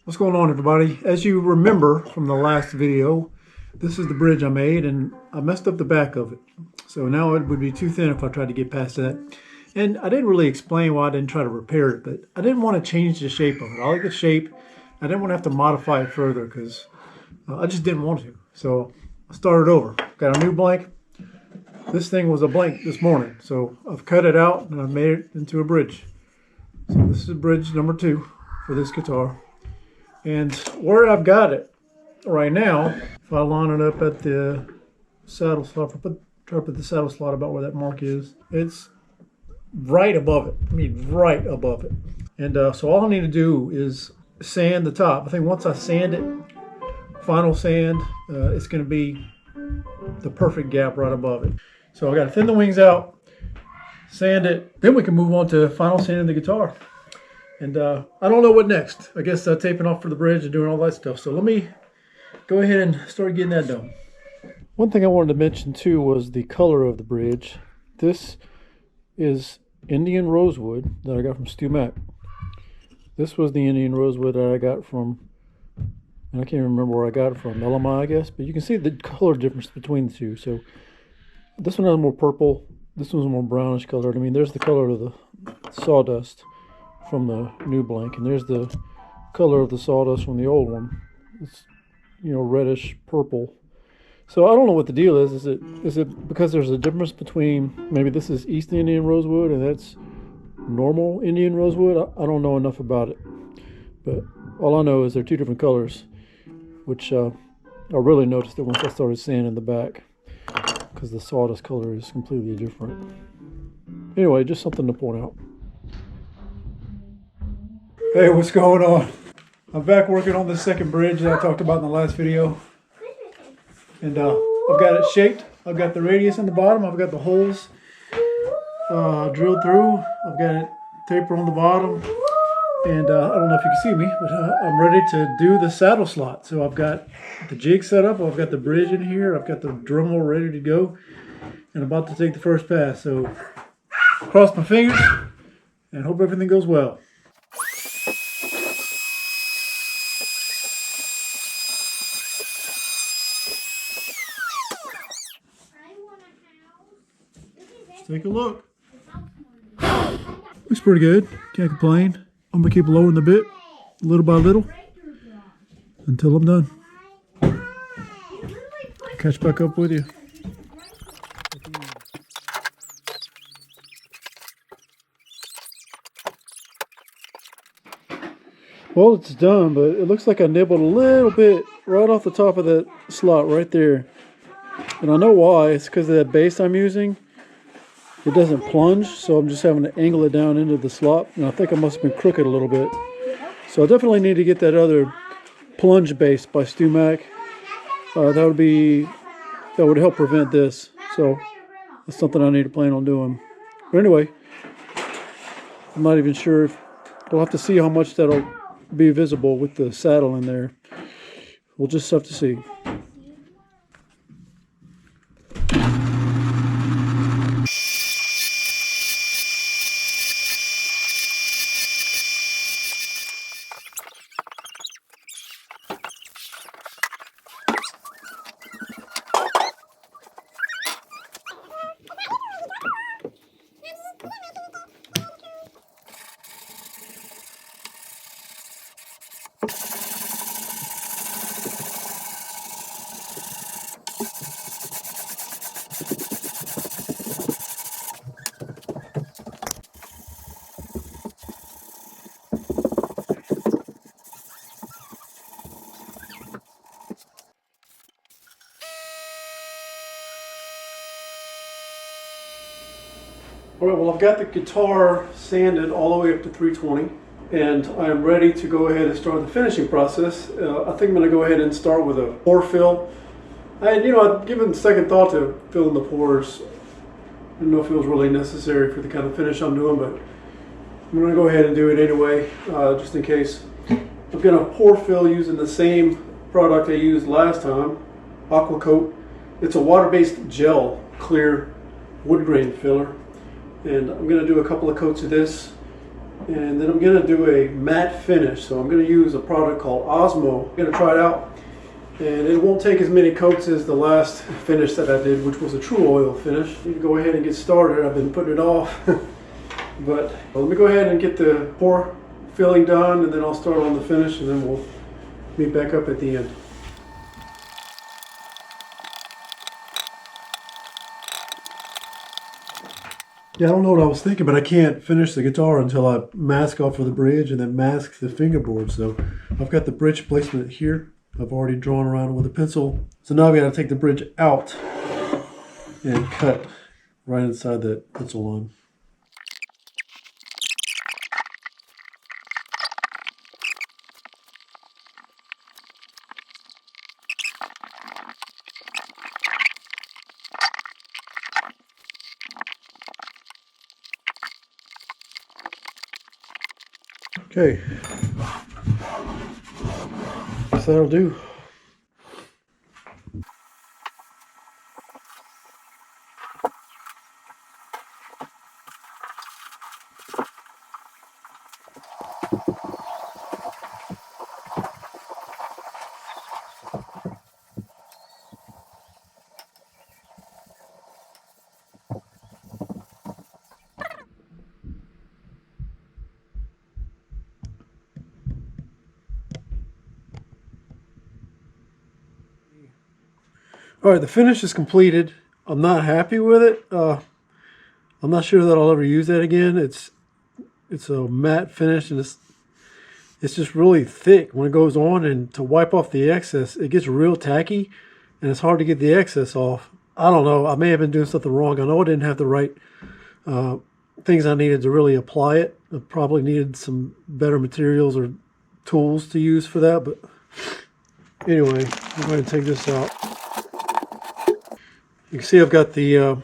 What's going on, everybody? As you remember from the last video, this is the bridge I made and I messed up the back of it. So now it would be too thin if I tried to get past that. And I didn't really explain why I didn't try to repair it, but I didn't want to change the shape of it. I like the shape. I didn't want to have to modify it further because I just didn't want to. So I started over. Got a new blank. This thing was a blank this morning. So I've cut it out and I've made it into a bridge. So this is bridge number 2 for this guitar. And where I've got it right now, if I line it up at the saddle slot, try to put the saddle slot about where that mark is, it's right above it. I mean, right above it. And so all I need to do is sand the top. I think once I sand it, final sand, it's going to be the perfect gap right above it. So I got to thin the wings out, sand it, then we can move on to final sanding the guitar. And I don't know what next. I guess taping off for the bridge and doing all that stuff. So let me go ahead and start getting that done. One thing I wanted to mention too was the color of the bridge. This is Indian rosewood that I got from Stu Mac. This was the Indian rosewood that I got from, and I can't remember where I got it from, LMI I guess. But you can see the color difference between the two. So this one has more purple. This one's more brownish colored. I mean, there's the color of the sawdust from the new blank, and there's the color of the sawdust from the old one. It's, you know, reddish purple. So I don't know what the deal is. Is it because there's a difference between, maybe this is East Indian rosewood and that's normal Indian rosewood? I don't know enough about it, but all I know is they're two different colors, which I really noticed it once I started sanding the back, because the sawdust color is completely different. Anyway, just something to point out. Hey, what's going on? I'm back working on the second bridge that I talked about in the last video. And I've got it shaped. I've got the radius in the bottom. I've got the holes drilled through. I've got it taper on the bottom. And I don't know if you can see me, but I'm ready to do the saddle slot. So I've got the jig set up. I've got the bridge in here. I've got the dremel ready to go. And I'm about to take the first pass. So cross my fingers and hope everything goes well. Take a look. Looks pretty good. Can't complain. I'm gonna keep lowering the bit little by little until I'm done. Catch back up with you. Well, it's done, but it looks like I nibbled a little bit right off the top of that slot right there. And I know why. It's because of that base I'm using. It doesn't plunge, so I'm just having to angle it down into the slot. And I think I must have been crooked a little bit. So I definitely need to get that other plunge base by Stu Mac. That would help prevent this. So that's something I need to plan on doing. But anyway, I'm not even sure if we'll have to see how much that'll be visible with the saddle in there. We'll just have to see. Alright, well, I've got the guitar sanded all the way up to 320, and I'm ready to go ahead and start the finishing process. I think I'm going to go ahead and start with a pore fill. I've given second thought to filling the pores. I don't know if it was really necessary for the kind of finish I'm doing, but I'm going to go ahead and do it anyway, just in case. I'm going to pore fill using the same product I used last time, Aqua Coat. It's a water-based gel clear wood grain filler. And I'm going to do a couple of coats of this And then I'm going to do a matte finish. So I'm going to use a product called Osmo. I'm going to try it out. And it won't take as many coats as the last finish that I did, which was a true oil finish. You can go ahead and get started. I've been putting it off. But let me go ahead and get the pour filling done, and then I'll start on the finish, and then we'll meet back up at the end. Yeah, I don't know what I was thinking, but I can't finish the guitar until I mask off of the bridge and then mask the fingerboard. So I've got the bridge placement here. I've already drawn around with a pencil. So now I've got to take the bridge out and cut right inside that pencil line. Okay, guess that'll do. All right, the finish is completed. I'm not happy with it. I'm not sure that I'll ever use that again. It's a matte finish, and it's just really thick when it goes on, and to wipe off the excess, it gets real tacky, and it's hard to get the excess off. I don't know. I may have been doing something wrong. I know I didn't have the right things I needed to really apply it. I probably needed some better materials or tools to use for that, but anyway, I'm going to take this out. You can see I've got the, I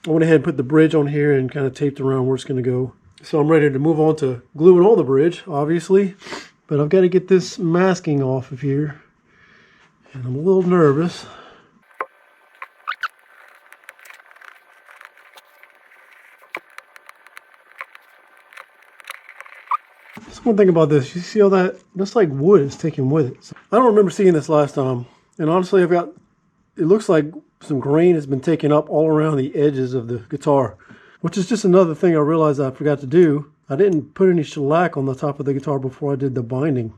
went ahead and put the bridge on here and kind of taped around where it's going to go. So I'm ready to move on to gluing on the bridge, obviously. But I've got to get this masking off of here. And I'm a little nervous. Just one thing about this, you see all that? That's like wood is taken with it. So I don't remember seeing this last time. And honestly, it looks like some grain has been taken up all around the edges of the guitar, which is just another thing I realized I forgot to do. I didn't put any shellac on the top of the guitar before I did the binding.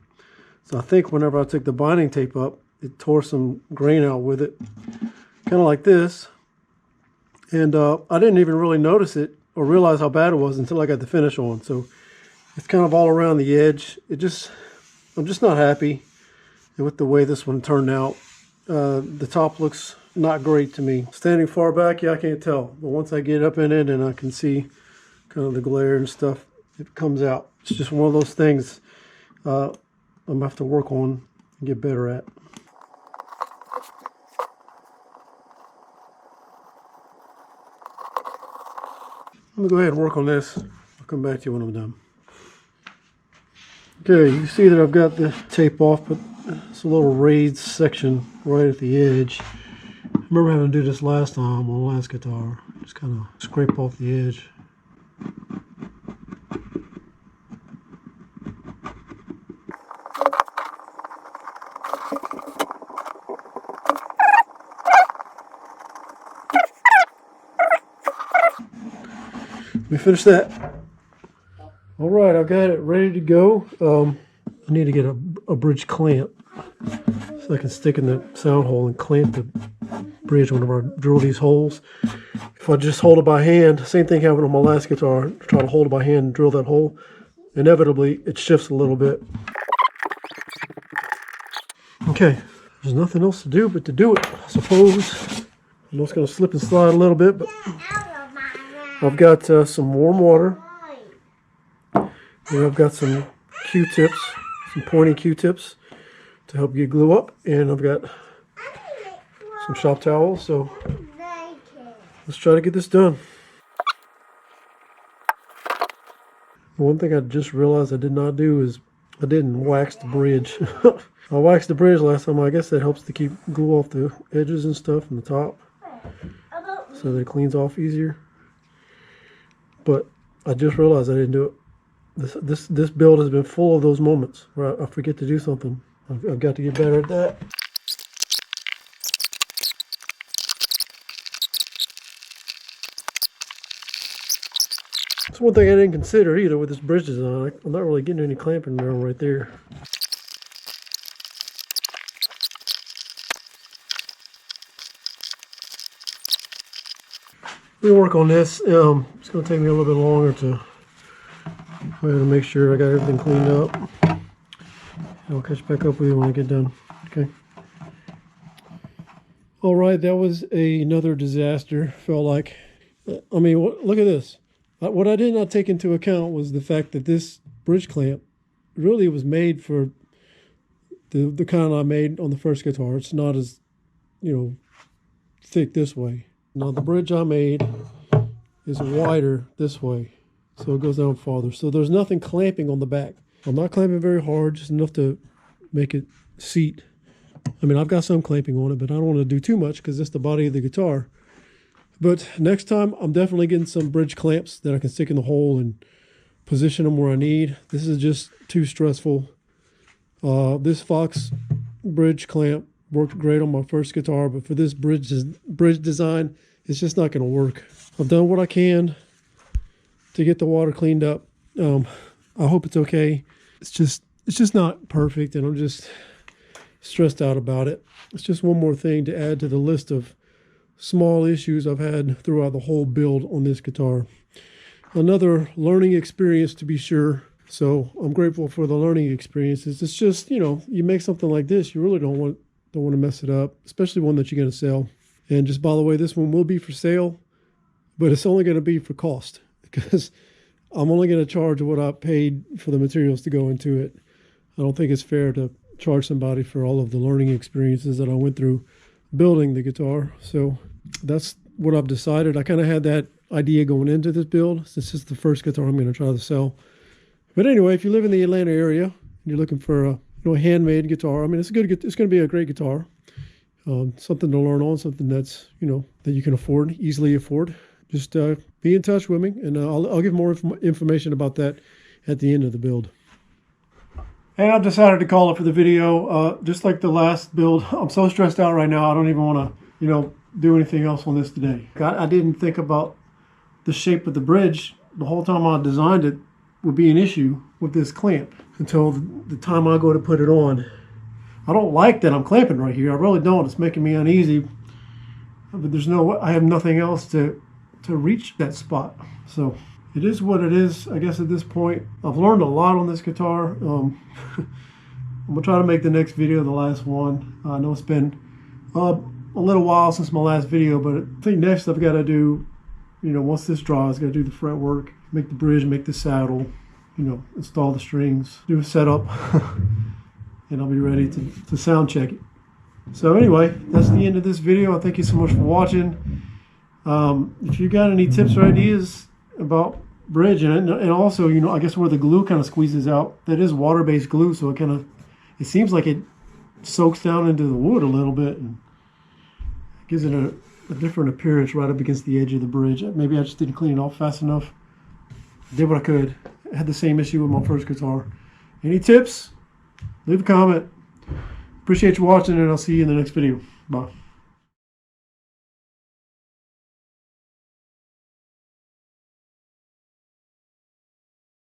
So I think whenever I took the binding tape up, it tore some grain out with it, kind of like this. And I didn't even really notice it or realize how bad it was until I got the finish on. So it's kind of all around the edge. I'm just not happy with the way this one turned out. The top looks not great to me. Standing far back, yeah, I can't tell. But once I get up in it and I can see kind of the glare and stuff, it comes out. It's just one of those things I'm going to have to work on and get better at. I'm going to go ahead and work on this. I'll come back to you when I'm done. Okay, you see that I've got the tape off, but it's a little raised section right at the edge. I remember having to do this last time on the last guitar. Just kind of scrape off the edge. Let me finish that. All right, I've got it ready to go. I need to get a bridge clamp so I can stick in the sound hole and clamp the bridge whenever I drill these holes. If I just hold it by hand, same thing happened on my last guitar. Try to hold it by hand and drill that hole. Inevitably, it shifts a little bit. Okay, there's nothing else to do but to do it, I suppose. I know it's going to slip and slide a little bit, but I've got some warm water. And I've got some Q-tips, some pointy Q-tips to help get glue up. And I've got some shop towels, so let's try to get this done. One thing I just realized I did not do is I didn't wax the bridge. I waxed the bridge last time. I guess that helps to keep glue off the edges and stuff and the top so that it cleans off easier. But I just realized I didn't do it. This build has been full of those moments where I forget to do something. I've got to get better at that. That's one thing I didn't consider either with this bridge design. I'm not really getting any clamping around right there. We work on this. It's going to take me a little bit longer to make sure I got everything cleaned up. I'll catch back up with you when I get done. Okay. All right, that was another disaster. Felt like, I mean, look at this. What I did not take into account was the fact that this bridge clamp really was made for the kind I made on the first guitar. It's not as, thick this way. Now the bridge I made is wider this way, so it goes down farther. So there's nothing clamping on the back. I'm not clamping very hard, just enough to make it seat. I mean, I've got some clamping on it, but I don't want to do too much because it's the body of the guitar. But next time, I'm definitely getting some bridge clamps that I can stick in the hole and position them where I need. This is just too stressful. This Fox bridge clamp worked great on my first guitar, but for this bridge design, it's just not going to work. I've done what I can to get the water cleaned up. I hope it's okay. It's just not perfect, and I'm just stressed out about it. It's just one more thing to add to the list of small issues I've had throughout the whole build on this guitar. Another learning experience, to be sure. So I'm grateful for the learning experiences. It's just, you make something like this, you really don't want to mess it up, especially one that you're going to sell. And just by the way, this one will be for sale, but it's only going to be for cost because I'm only going to charge what I paid for the materials to go into it. I don't think it's fair to charge somebody for all of the learning experiences that I went through building the guitar. So that's what I've decided. I kind of had that idea going into this build since it's the first guitar I'm going to try to sell. But anyway, if you live in the Atlanta area and you're looking for a handmade guitar, I mean, it's going to be a great guitar. Something to learn on, something that's, that you can easily afford. Just be in touch with me, and I'll give more information about that at the end of the build. And I've decided to call it for the video. Just like the last build, I'm so stressed out right now, I don't even want to, do anything else on this today. I didn't think about the shape of the bridge the whole time I designed it would be an issue with this clamp until the time I go to put it on. I don't like that I'm clamping right here. I really don't. It's making me uneasy. But I have nothing else to reach that spot. So it is what it is, I guess, at this point. I've learned a lot on this guitar. I'm going to try to make the next video the last one. I know it's been a little while since my last video, but I think next I've got to do, once this dries, I've got to do the fretwork, make the bridge, make the saddle, install the strings, do a setup, and I'll be ready to sound check it. So anyway, that's the end of this video. I thank you so much for watching. If you got any tips or ideas about bridge and also, I guess where the glue kind of squeezes out, that is water-based glue, so it seems like it soaks down into the wood a little bit and gives it a different appearance right up against the edge of the bridge. Maybe I just didn't clean it off fast enough. I did what I could. I had the same issue with my first guitar. Any tips? Leave a comment. Appreciate you watching, and I'll see you in the next video. Bye.